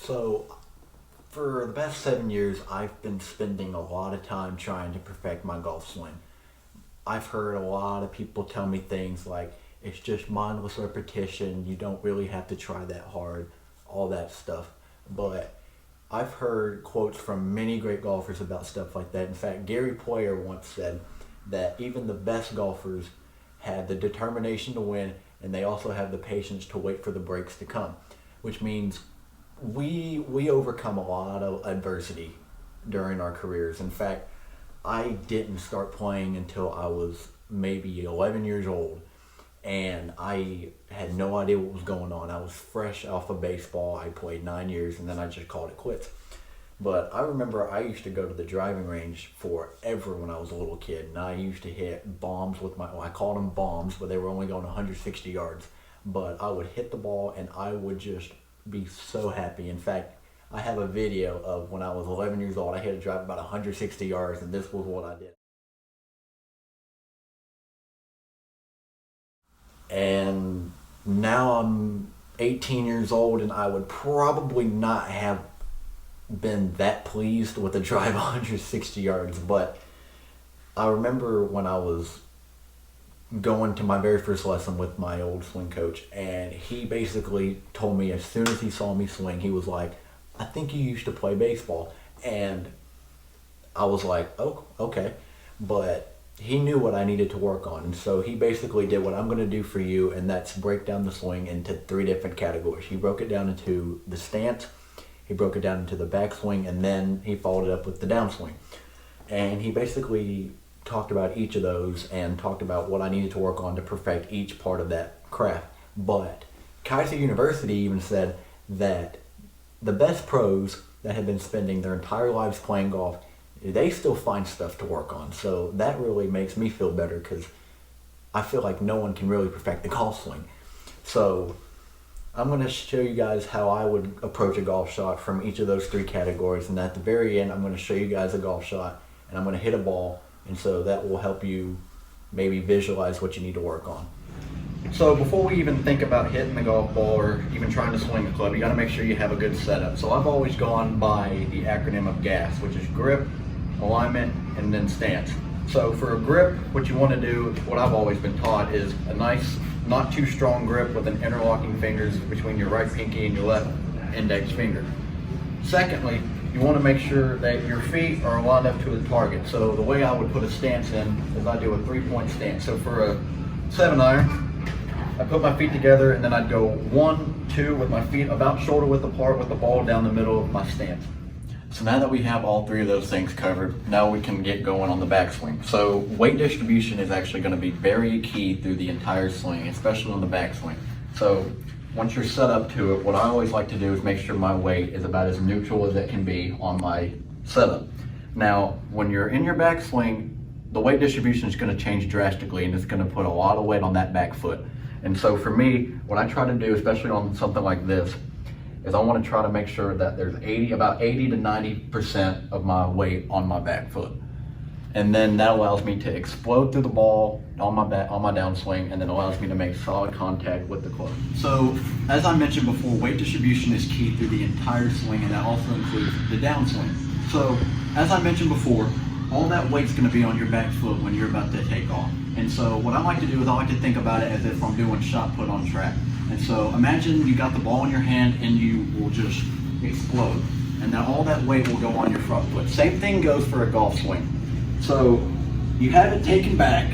So, for the past 7 years, I've been spending a lot of time trying to perfect my golf swing. I've heard a lot of people tell me things like it's just mindless repetition, you don't really have to try that hard, all that stuff. But I've heard quotes from many great golfers about stuff like that. In fact, Gary Player once said that even the best golfers have the determination to win and they also have the patience to wait for the breaks to come, which means we overcome a lot of adversity during our careers. In fact, I didn't start playing until I was maybe 11 years old, and I had no idea what was going on. I was fresh off of baseball. I played 9 years, and then I just called it quits. But I remember I used to go to the driving range forever when I was a little kid, and I used to hit bombs with my, well, I called them bombs, but they were only going 160 yards. But I would hit the ball, and I would just be so happy. In fact, I have a video of when I was 11 years old. I hit a drive about 160 yards, and this was what I did. And now I'm 18 years old, and I would probably not have been that pleased with a drive 160 yards. But I remember when I was going to my very first lesson with my old swing coach, and he basically told me as soon as he saw me swing, he was like, I think you used to play baseball. And I was like, oh, okay. But he knew what I needed to work on. And so he basically did what I'm going to do for you, and that's break down the swing into three different categories. He broke it down into the stance, he broke it down into the backswing, and then he followed it up with the downswing. And he basically talked about each of those and talked about what I needed to work on to perfect each part of that craft. But Kaiser University even said that the best pros that have been spending their entire lives playing golf, they still find stuff to work on. So that really makes me feel better because I feel like no one can really perfect the golf swing. So I'm going to show you guys how I would approach a golf shot from each of those three categories. And at the very end, I'm going to show you guys a golf shot, and I'm going to hit a ball. And so that will help you maybe visualize what you need to work on. So before we even think about hitting the golf ball or even trying to swing a club, you got to make sure you have a good setup. So I've always gone by the acronym of GAS, which is grip, alignment, and then stance. So for a grip, what you want to do, what I've always been taught, is a nice, not too strong grip with an interlocking fingers between your right pinky and your left index finger. Secondly, you want to make sure that your feet are lined up to the target. So the way I would put a stance in is I do a 3-point stance. So for a 7-iron, I put my feet together, and then I'd go 1, 2 with my feet about shoulder width apart with the ball down the middle of my stance. So now that we have all three of those things covered, now we can get going on the backswing. So weight distribution is actually going to be very key through the entire swing, especially on the backswing. So once you're set up to it, what I always like to do is make sure my weight is about as neutral as it can be on my setup. Now, when you're in your backswing, the weight distribution is going to change drastically, and it's going to put a lot of weight on that back foot. And so for me, what I try to do, especially on something like this, is I want to try to make sure that there's about 80 to 90% of my weight on my back foot. And then that allows me to explode through the ball on my downswing, and then allows me to make solid contact with the club. So as I mentioned before, weight distribution is key through the entire swing, and that also includes the downswing. So as I mentioned before, all that weight's going to be on your back foot when you're about to take off. And so what I like to do is I like to think about it as if I'm doing shot put on track. And so imagine you got the ball in your hand and you will just explode. And then all that weight will go on your front foot. Same thing goes for a golf swing. So you have it taken back,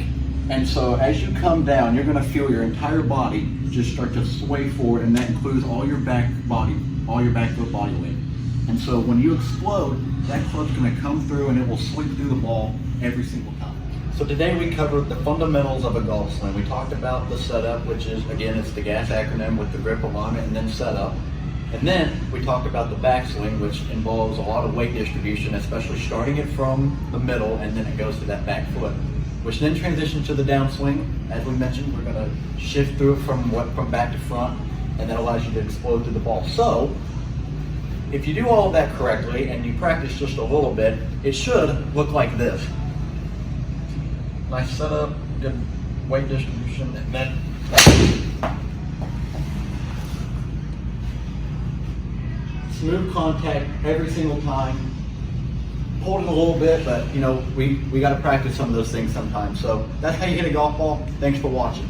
and so as you come down, you're going to feel your entire body just start to sway forward, and that includes all your back foot body weight. And so when you explode, that club's going to come through and it will sweep through the ball every single time. So today we covered the fundamentals of a golf swing. We talked about the setup, which is, again, it's the GAS acronym with the grip, alignment, and then setup. And then we talked about the backswing, which involves a lot of weight distribution, especially starting it from the middle, and then it goes to that back foot, which then transitions to the downswing. As we mentioned, we're going to shift through it from back to front, and that allows you to explode through the ball. So if you do all of that correctly and you practice just a little bit, it should look like this. Nice setup, good weight distribution, and then smooth contact every single time. Hold it a little bit, but you know, we got to practice some of those things sometimes. So that's how you hit a golf ball. Thanks for watching.